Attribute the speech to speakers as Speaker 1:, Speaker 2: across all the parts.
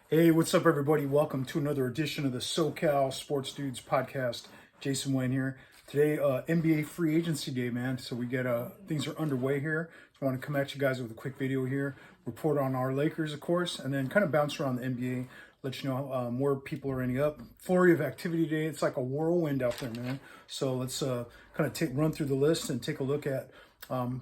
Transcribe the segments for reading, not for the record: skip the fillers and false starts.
Speaker 1: Hey, what's up, everybody? Welcome to another edition of the SoCal Sports Dudes podcast. Jason Wayne here. Today, NBA free agency day, man. So we get things are underway here. Just want to come at you guys with a quick video here, report on our Lakers, of course, and then kind of bounce around the NBA, let you know where people are ending up. Flurry of activity today. It's like a whirlwind out there, man. So let's kind of run through the list and take a look at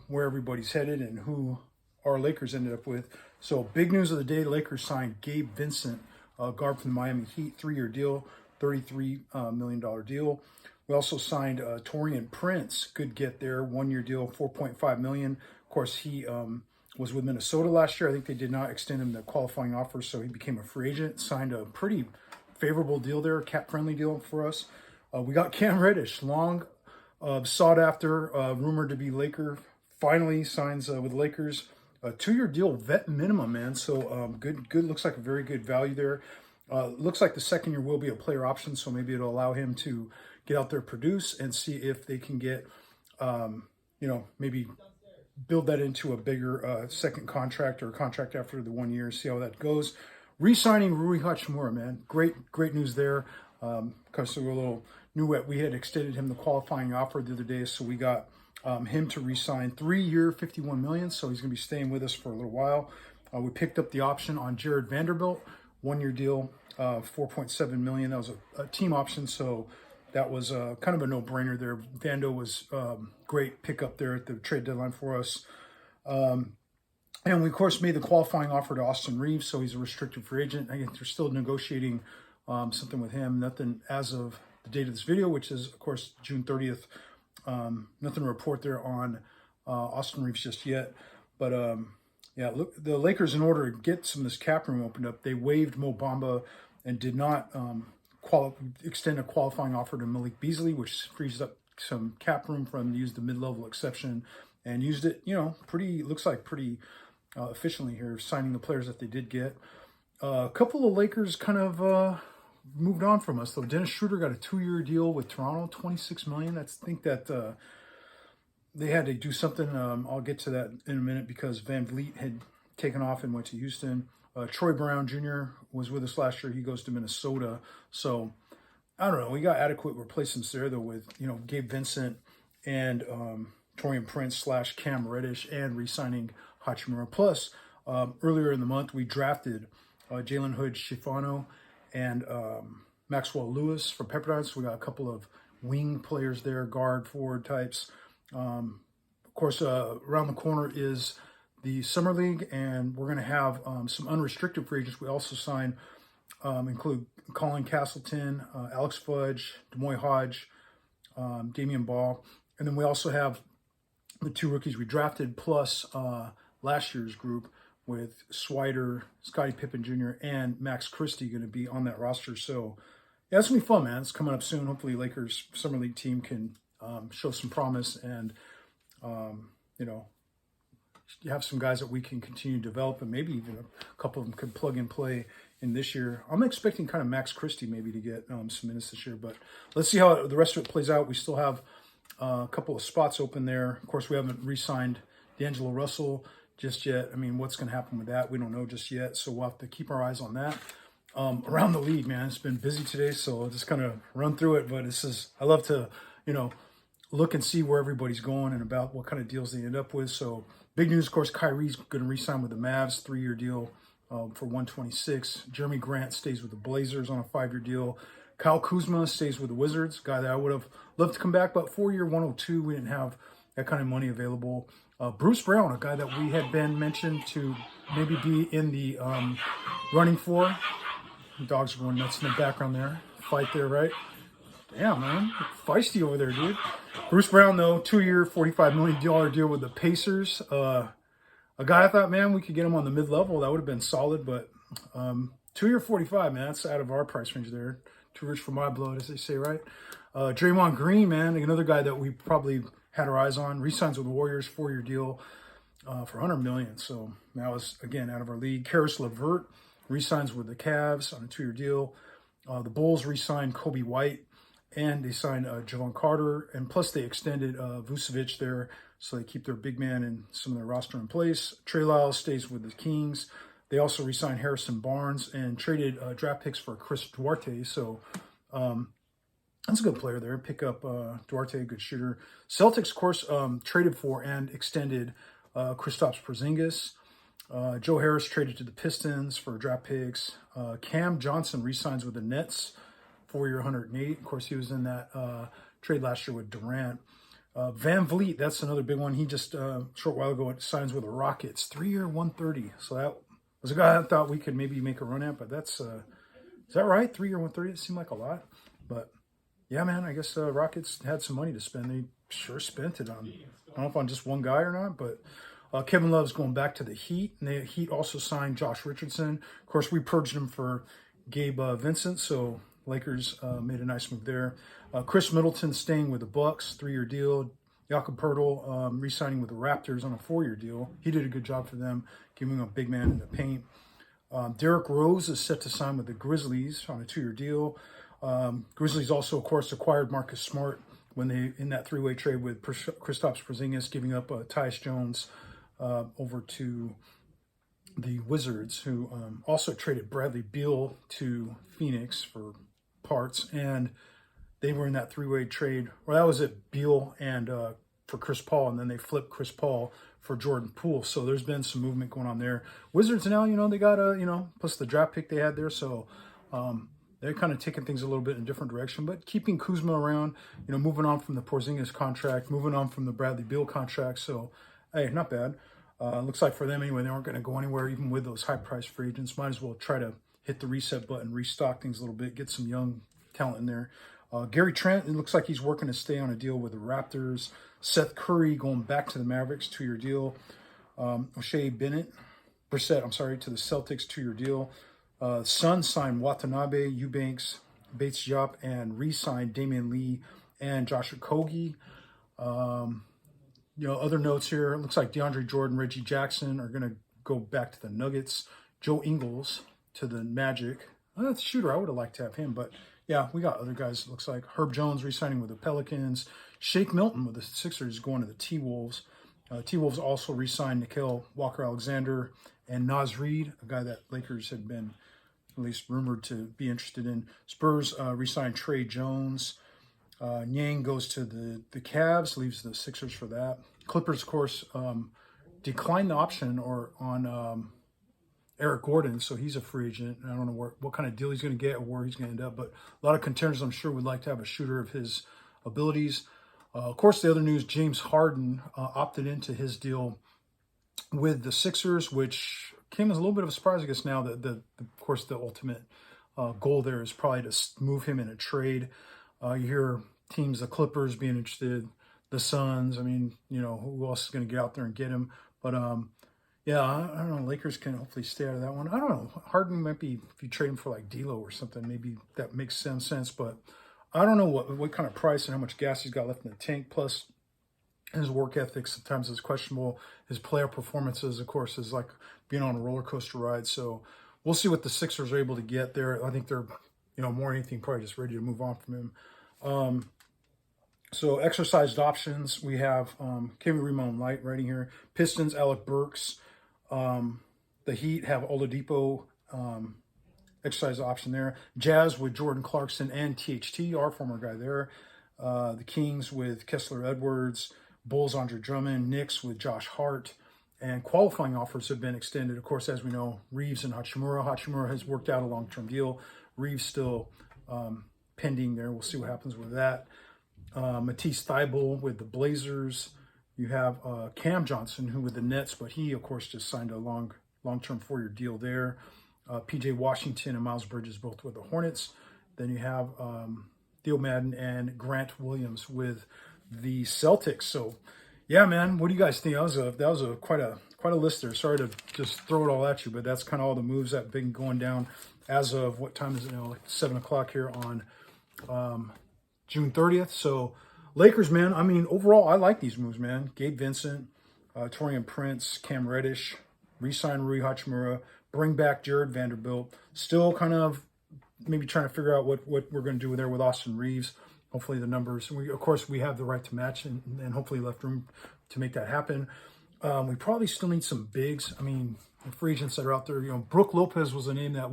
Speaker 1: where everybody's headed and who our Lakers ended up with. So big news of the day, the Lakers signed Gabe Vincent, guard from the Miami Heat, 3-year deal, $33 million deal. We also signed Taurean Prince, good get there, 1-year deal, $4.5 million. Of course, he was with Minnesota last year. I think they did not extend him the qualifying offer, so he became a free agent, signed a pretty favorable deal there, cap-friendly deal for us. We got Cam Reddish, long sought after, rumored to be Laker, finally signs with Lakers. A 2-year deal, vet minimum, man. So good. Looks like a very good value there. Looks like the second year will be a player option, so maybe it'll allow him to get out there, produce, and see if they can get, maybe build that into a bigger second contract or a contract after the 1 year. See how that goes. Re-signing Rui Hachimura, man. Great news there. Because we were a little knew what we had extended him the qualifying offer the other day, so we got him to re-sign 3-year, $51 million. So he's going to be staying with us for a little while. We picked up the option on Jared Vanderbilt, 1-year deal, $4.7 million. That was a team option, so that was kind of a no-brainer there. Vando was great pickup there at the trade deadline for us. And we, of course, made the qualifying offer to Austin Reeves, so he's a restricted free agent. I think they're still negotiating something with him. Nothing as of the date of this video, which is, of course, June 30th. Nothing to report there on Austin Reeves just yet. But yeah, look, the Lakers, in order to get some of this cap room opened up, they waived Mo Bamba and did not extend a qualifying offer to Malik Beasley, which frees up some cap room for them to use the mid-level exception, and used it, looks like pretty efficiently here, signing the players that they did get. A couple of Lakers kind of moved on from us, though. Dennis Schroeder got a 2-year deal with Toronto, $26 million. I think that they had to do something. I'll get to that in a minute because Van Vliet had taken off and went to Houston. Troy Brown Jr. was with us last year. He goes to Minnesota. So I don't know. We got adequate replacements there, though, with Gabe Vincent and Taurean Prince / Cam Reddish, and re-signing Hachimura. Plus, earlier in the month, we drafted Jalen Hood-Schifino and Maxwell Lewis from Pepperdine. So we got a couple of wing players there, guard, forward types. Of course, around the corner is the Summer League, and we're going to have some unrestricted free agents. We also signed, include Colin Castleton, Alex Fudge, Demoy Hodge, Damian Ball. And then we also have the 2 rookies we drafted, plus last year's group, with Swider, Scottie Pippen Jr., and Max Christie going to be on that roster. So, yeah, it's going to be fun, man. It's coming up soon. Hopefully Lakers Summer League team can show some promise and, you have some guys that we can continue to develop, and maybe even a couple of them could plug and play in this year. I'm expecting kind of Max Christie maybe to get some minutes this year, but let's see how the rest of it plays out. We still have a couple of spots open there. Of course, we haven't re-signed D'Angelo Russell just yet. I mean, what's going to happen with that? We don't know just yet, so we'll have to keep our eyes on that. Around the league, man, it's been busy today, so I'll just kind of run through it. But I love to, look and see where everybody's going and about what kind of deals they end up with. So big news, of course, Kyrie's going to re-sign with the Mavs, 3-year deal for $126. Jeremy Grant stays with the Blazers on a 5-year deal. Kyle Kuzma stays with the Wizards, guy that I would have loved to come back, but 4-year, $102. We didn't have that kind of money available. Bruce Brown, a guy that we had been mentioned to maybe be in the running for. The dogs are going nuts in the background there. Fight there, right? Damn, man. Feisty over there, dude. Bruce Brown, though, 2-year, $45 million deal with the Pacers. A guy I thought, man, we could get him on the mid-level. That would have been solid, but 2-year, $45, man. That's out of our price range there. Too rich for my blood, as they say, right? Draymond Green, man, another guy that we probably had our eyes on. Re-signs with the Warriors, 4-year deal for $100 million. So that was, again, out of our league. Karis LeVert re-signs with the Cavs on a 2-year deal. The Bulls re-signed Kobe White, and they signed Javon Carter, and plus they extended Vucevic there, so they keep their big man and some of their roster in place. Trey Lyles stays with the Kings. They also re-signed Harrison Barnes and traded draft picks for Chris Duarte. So that's a good player there. Pick up Duarte, good shooter. Celtics, of course, traded for and extended Kristaps Porzingis. Joe Harris traded to the Pistons for draft picks. Cam Johnson re-signs with the Nets, 4-year, 108. Of course, he was in that trade last year with Durant. Van Vliet, that's another big one. He just a short while ago signs with the Rockets, 3-year, 130. So that was a guy I thought we could maybe make a run at, but that's is that right? 3-year, 130. It seemed like a lot, but yeah, man. I guess Rockets had some money to spend. They sure spent it on. I don't know if on just one guy or not, but Kevin Love's going back to the Heat, and the Heat also signed Josh Richardson. Of course, we purged him for Gabe Vincent, so Lakers made a nice move there. Chris Middleton staying with the Bucks, 3-year deal. Jakob Poeltl re-signing with the Raptors on a 4-year deal. He did a good job for them, giving him a big man in the paint. Derrick Rose is set to sign with the Grizzlies on a 2-year deal. Grizzlies also, of course, acquired Marcus Smart when they in that 3-way trade with Kristaps Porzingis, giving up Tyus Jones over to the Wizards, who also traded Bradley Beal to Phoenix for parts, and they were in that 3-way trade. Well, that was it, Beal and for Chris Paul, and then they flipped Chris Paul for Jordan Poole. So there's been some movement going on there. Wizards now, they got plus the draft pick they had there, so they're kind of taking things a little bit in a different direction, but keeping Kuzma around, moving on from the Porzingis contract, moving on from the Bradley Beal contract. So, hey, not bad. Looks like for them anyway, they aren't going to go anywhere, even with those high-priced free agents. Might as well try to hit the reset button, restock things a little bit, get some young talent in there. Gary Trent, it looks like he's working to stay on a deal with the Raptors. Seth Curry going back to the Mavericks, 2-year deal. O'Shea Brissett, to the Celtics, 2-year deal. Suns signed Watanabe, Eubanks, Bates Diop, and re-signed Damian Lee and Josh Okogie. Other notes here. It looks like DeAndre Jordan, Reggie Jackson are going to go back to the Nuggets. Joe Ingles to the Magic. That's a shooter. I would have liked to have him, but yeah, we got other guys. It looks like Herb Jones re-signing with the Pelicans. Shake Milton with the Sixers going to the T-Wolves. T-Wolves also re-signed Nickeil Walker-Alexander and Naz Reid, a guy that Lakers had been at least rumored to be interested in. Spurs re-signed Trey Jones. Niang goes to the Cavs, leaves the Sixers for that. Clippers, of course, declined the option on Eric Gordon, so he's a free agent. I don't know what kind of deal he's going to get or where he's going to end up, but a lot of contenders, I'm sure, would like to have a shooter of his abilities. Of course, the other news, James Harden opted into his deal with the Sixers, which came as a little bit of a surprise, I guess, now that, of course, the ultimate goal there is probably to move him in a trade. You hear teams, the Clippers being interested, the Suns. I mean, who else is going to get out there and get him? But, yeah, I don't know. Lakers can hopefully stay out of that one. I don't know. Harden might be, if you trade him for like D'Lo or something, maybe that makes some sense. But I don't know what kind of price and how much gas he's got left in the tank. Plus, his work ethic sometimes is questionable. His player performances, of course, is like being on a roller coaster ride. So we'll see what the Sixers are able to get there. I think they're, more than anything, probably just ready to move on from him. So exercised options, we have Kevin Ramon Light writing here. Pistons, Alec Burks. The Heat have Oladipo, exercise option there. Jazz with Jordan Clarkson and THT, our former guy there. The Kings with Kessler Edwards. Bulls, Andre Drummond. Knicks with Josh Hart. And qualifying offers have been extended. Of course, as we know, Reeves and Hachimura. Hachimura has worked out a long-term deal. Reeves still pending there. We'll see what happens with that. Matisse Thybulle with the Blazers. You have Cam Johnson, who with the Nets, but he, of course, just signed a long-term 4-year deal there. PJ Washington and Miles Bridges both with the Hornets. Then you have Theo Madden and Grant Williams with the Celtics. So, yeah, man, what do you guys think? That was quite a list there. Sorry to just throw it all at you, but that's kind of all the moves that have been going down as of, what time is it now? Like 7 o'clock here on June 30th. So, Lakers, man, I mean, overall, I like these moves, man. Gabe Vincent, Taurean Prince, Cam Reddish, re-sign Rui Hachimura, bring back Jared Vanderbilt. Still kind of maybe trying to figure out what we're going to do there with Austin Reeves. Hopefully the numbers, of course, we have the right to match and hopefully left room to make that happen. We probably still need some bigs. I mean, free agents that are out there. You know, Brook Lopez was a name that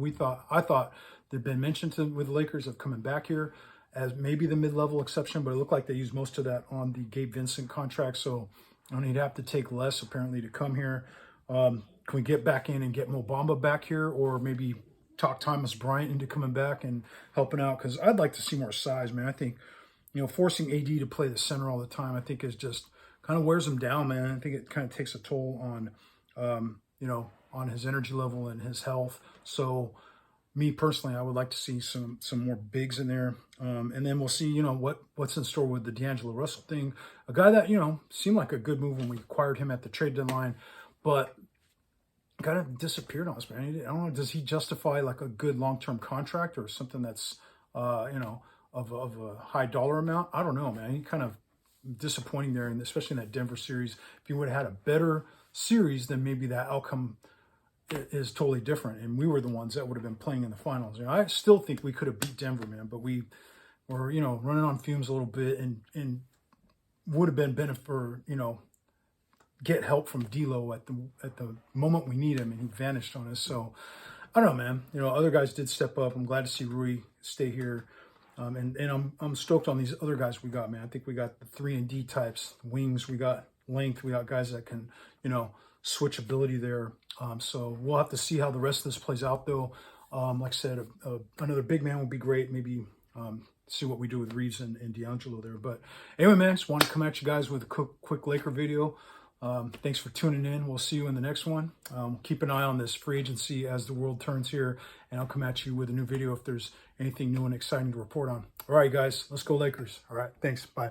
Speaker 1: I thought that had been mentioned with the Lakers of coming back here as maybe the mid-level exception, but it looked like they used most of that on the Gabe Vincent contract. So he'd have to take less apparently to come here. Can we get back in and get Mo Bamba back here, or maybe talk Thomas Bryant into coming back and helping out? Because I'd like to see more size, man. I think, you know, forcing AD to play the center all the time, I think is just kind of wears him down, man. I think it kind of takes a toll on, you know, on his energy level and his health. So me personally, I would like to see some more bigs in there. And then we'll see, you know, what's in store with the D'Angelo Russell thing. A guy that, you know, seemed like a good move when we acquired him at the trade deadline, but kind of disappeared on us, man. I don't know, does he justify like a good long-term contract or something that's, you know, of a high dollar amount? I don't know, man. He kind of disappointing there, and especially in that Denver series. If he would have had a better series, then maybe that outcome is totally different, and we were the ones that would have been playing in the finals. You know, I still think we could have beat Denver, man, but we were, you know, running on fumes a little bit, and would have been benefit for, you know, get help from D'Lo at the moment we need him, and he vanished on us. So I don't know, man. You know, other guys did step up. I'm glad to see Rui stay here, and I'm stoked on these other guys we got, man. I think we got the 3-and-D types, wings. We got length. We got guys that can, you know, switch ability there. So we'll have to see how the rest of this plays out, though. Like I said, another big man would be great. Maybe see what we do with Reeves and D'Angelo there. But anyway, man, just want to come at you guys with a quick Laker video. Thanks for tuning in. We'll see you in the next one. Keep an eye on this free agency as the world turns here, and I'll come at you with a new video if there's anything new and exciting to report on. All right, guys, let's go Lakers. All right, thanks. Bye.